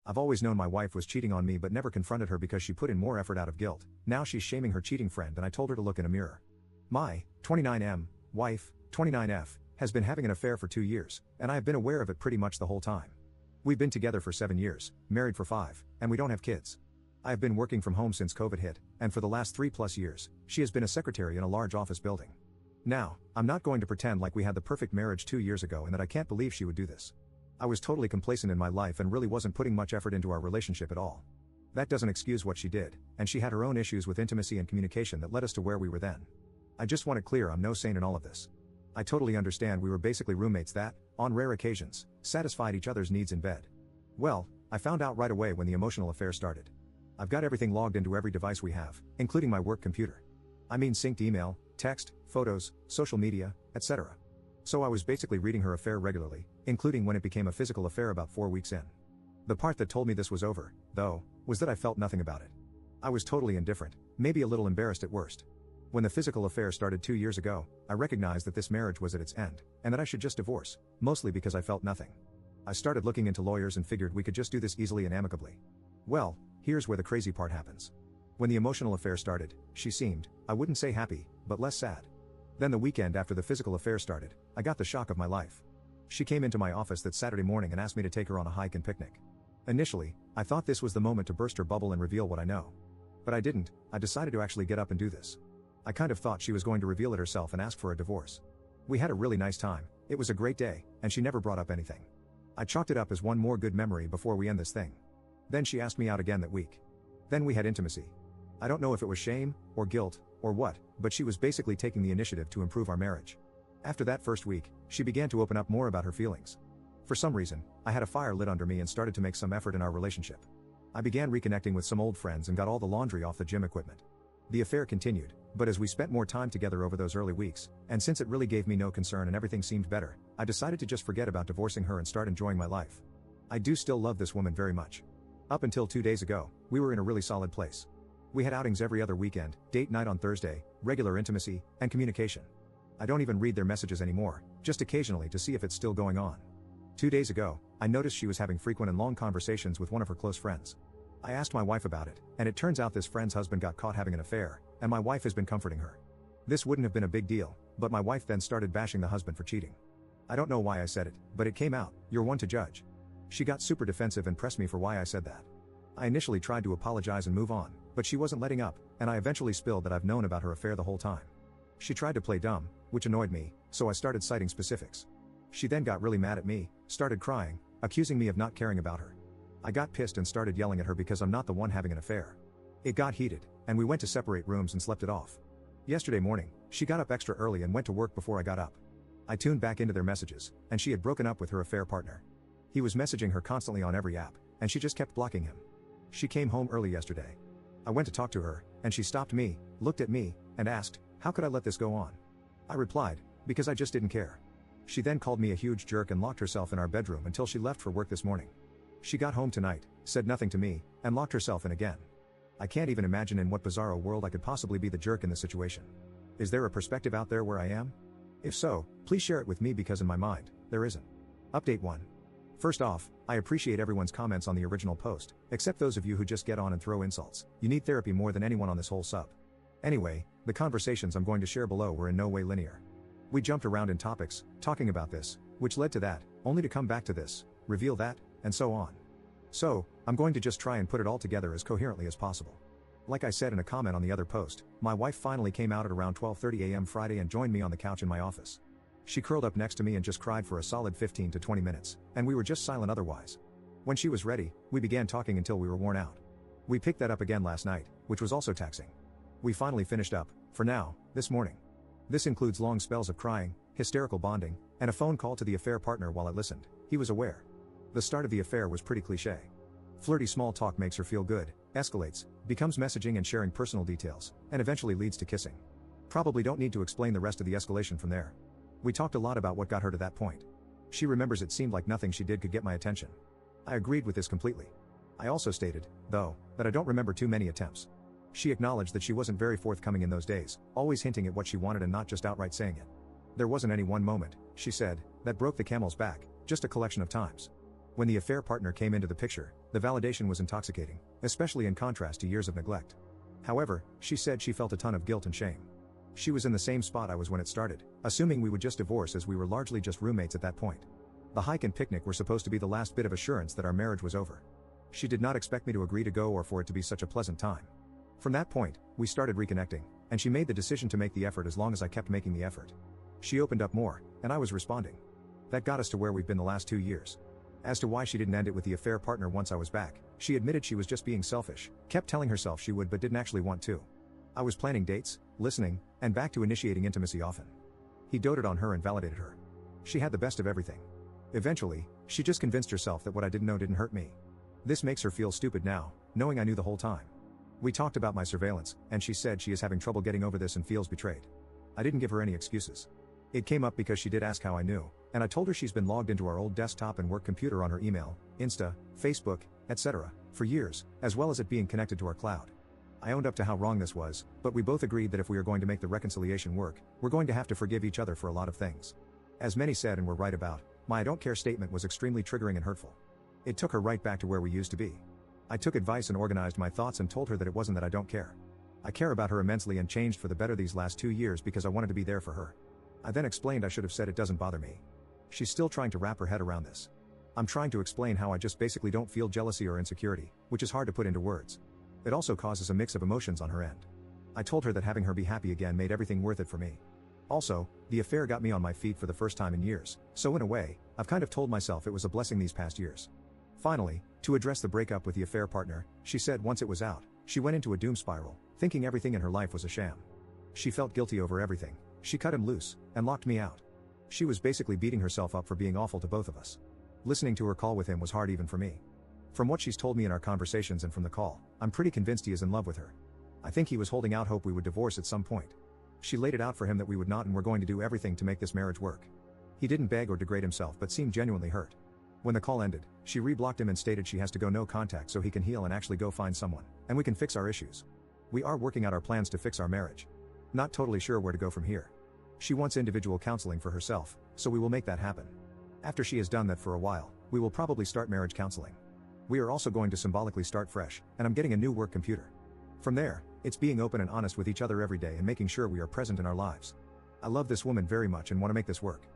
I've always known my wife was cheating on me but never confronted her because she put in more effort out of guilt. Now she's shaming her cheating friend and I told her to look in a mirror. My 29M wife, 29F, has been having an affair for 2 years, and I have been aware of it pretty much the whole time. We've been together for 7 years, married for 5, and we don't have kids. I have been working from home since COVID hit, and for the last 3+ years, she has been a secretary in a large office building. Now, I'm not going to pretend like we had the perfect marriage 2 years ago and that I can't believe she would do this. I was totally complacent in my life and really wasn't putting much effort into our relationship at all. That doesn't excuse what she did, and she had her own issues with intimacy and communication that led us to where we were then. I just want it clear I'm no saint in all of this. I totally understand we were basically roommates that, on rare occasions, satisfied each other's needs in bed. Well, I found out right away when the emotional affair started. I've got everything logged into every device we have, including my work computer. I mean synced email, text, photos, social media, etc. So I was basically reading her affair regularly, including when it became a physical affair about 4 weeks in. The part that told me this was over, though, was that I felt nothing about it. I was totally indifferent, maybe a little embarrassed at worst. When the physical affair started 2 years ago, I recognized that this marriage was at its end, and that I should just divorce, mostly because I felt nothing. I started looking into lawyers and figured we could just do this easily and amicably. Well, here's where the crazy part happens. When the emotional affair started, she seemed, I wouldn't say happy, but less sad. Then the weekend after the physical affair started, I got the shock of my life. She came into my office that Saturday morning and asked me to take her on a hike and picnic. Initially, I thought this was the moment to burst her bubble and reveal what I know. But I didn't. I decided to actually get up and do this. I kind of thought she was going to reveal it herself and ask for a divorce. We had a really nice time, it was a great day, and she never brought up anything. I chalked it up as one more good memory before we end this thing. Then she asked me out again that week. Then we had intimacy. I don't know if it was shame, or guilt, or what, but she was basically taking the initiative to improve our marriage. After that first week, she began to open up more about her feelings. For some reason, I had a fire lit under me and started to make some effort in our relationship. I began reconnecting with some old friends and got all the laundry off the gym equipment. The affair continued, but as we spent more time together over those early weeks, and since it really gave me no concern and everything seemed better, I decided to just forget about divorcing her and start enjoying my life. I do still love this woman very much. Up until 2 days ago, we were in a really solid place. We had outings every other weekend, date night on Thursday, regular intimacy, and communication. I don't even read their messages anymore, just occasionally to see if it's still going on. 2 days ago, I noticed she was having frequent and long conversations with one of her close friends. I asked my wife about it, and it turns out this friend's husband got caught having an affair, and my wife has been comforting her. This wouldn't have been a big deal, but my wife then started bashing the husband for cheating. I don't know why I said it, but it came out. You're one to judge. She got super defensive and pressed me for why I said that. I initially tried to apologize and move on, but she wasn't letting up, and I eventually spilled that I've known about her affair the whole time. She tried to play dumb, which annoyed me, so I started citing specifics. She then got really mad at me, started crying, accusing me of not caring about her. I got pissed and started yelling at her because I'm not the one having an affair. It got heated, and we went to separate rooms and slept it off. Yesterday morning, she got up extra early and went to work before I got up. I tuned back into their messages, and she had broken up with her affair partner. He was messaging her constantly on every app, and she just kept blocking him. She came home early yesterday. I went to talk to her, and she stopped me, looked at me, and asked, how could I let this go on? I replied, because I just didn't care. She then called me a huge jerk and locked herself in our bedroom until she left for work this morning. She got home tonight, said nothing to me, and locked herself in again. I can't even imagine in what bizarro world I could possibly be the jerk in this situation. Is there a perspective out there where I am? If so, please share it with me because in my mind, there isn't. Update 1. First off, I appreciate everyone's comments on the original post, except those of you who just get on and throw insults. You need therapy more than anyone on this whole sub. Anyway, the conversations I'm going to share below were in no way linear. We jumped around in topics, talking about this, which led to that, only to come back to this, reveal that, and so on. So, I'm going to just try and put it all together as coherently as possible. Like I said in a comment on the other post, my wife finally came out at around 12:30 a.m. Friday and joined me on the couch in my office. She curled up next to me and just cried for a solid 15 to 20 minutes, and we were just silent otherwise. When she was ready, we began talking until we were worn out. We picked that up again last night, which was also taxing. We finally finished up, for now, this morning. This includes long spells of crying, hysterical bonding, and a phone call to the affair partner while I listened. He was aware. The start of the affair was pretty cliché. Flirty small talk makes her feel good, escalates, becomes messaging and sharing personal details, and eventually leads to kissing. Probably don't need to explain the rest of the escalation from there. We talked a lot about what got her to that point. She remembers it seemed like nothing she did could get my attention. I agreed with this completely. I also stated, though, that I don't remember too many attempts. She acknowledged that she wasn't very forthcoming in those days, always hinting at what she wanted and not just outright saying it. There wasn't any one moment, she said, that broke the camel's back, just a collection of times. When the affair partner came into the picture, the validation was intoxicating, especially in contrast to years of neglect. However, she said she felt a ton of guilt and shame. She was in the same spot I was when it started, assuming we would just divorce as we were largely just roommates at that point. The hike and picnic were supposed to be the last bit of assurance that our marriage was over. She did not expect me to agree to go or for it to be such a pleasant time. From that point, we started reconnecting, and she made the decision to make the effort as long as I kept making the effort. She opened up more, and I was responding. That got us to where we've been the last 2 years. As to why she didn't end it with the affair partner once I was back, she admitted she was just being selfish, kept telling herself she would but didn't actually want to. I was planning dates, listening, and back to initiating intimacy often. He doted on her and validated her. She had the best of everything. Eventually, she just convinced herself that what I didn't know didn't hurt me. This makes her feel stupid now, knowing I knew the whole time. We talked about my surveillance, and she said she is having trouble getting over this and feels betrayed. I didn't give her any excuses. It came up because she did ask how I knew, and I told her she's been logged into our old desktop and work computer on her email, Insta, Facebook, etc., for years, as well as it being connected to our cloud. I owned up to how wrong this was, but we both agreed that if we are going to make the reconciliation work, we're going to have to forgive each other for a lot of things. As many said and were right about, my "I don't care" statement was extremely triggering and hurtful. It took her right back to where we used to be. I took advice and organized my thoughts and told her that it wasn't that I don't care. I care about her immensely and changed for the better these last 2 years because I wanted to be there for her. I then explained I should have said it doesn't bother me. She's still trying to wrap her head around this. I'm trying to explain how I just basically don't feel jealousy or insecurity, which is hard to put into words. It also causes a mix of emotions on her end. I told her that having her be happy again made everything worth it for me. Also, the affair got me on my feet for the first time in years, so in a way, I've kind of told myself it was a blessing these past years. Finally, to address the breakup with the affair partner, she said once it was out, she went into a doom spiral, thinking everything in her life was a sham. She felt guilty over everything. She cut him loose, and locked me out. She was basically beating herself up for being awful to both of us. Listening to her call with him was hard even for me. From what she's told me in our conversations and from the call, I'm pretty convinced he is in love with her. I think he was holding out hope we would divorce at some point. She laid it out for him that we would not and were going to do everything to make this marriage work. He didn't beg or degrade himself but seemed genuinely hurt. When the call ended, she reblocked him and stated she has to go no contact so he can heal and actually go find someone, and we can fix our issues. We are working out our plans to fix our marriage. Not totally sure where to go from here. She wants individual counseling for herself, so we will make that happen. After she has done that for a while, we will probably start marriage counseling. We are also going to symbolically start fresh, and I'm getting a new work computer. From there, it's being open and honest with each other every day and making sure we are present in our lives. I love this woman very much and want to make this work.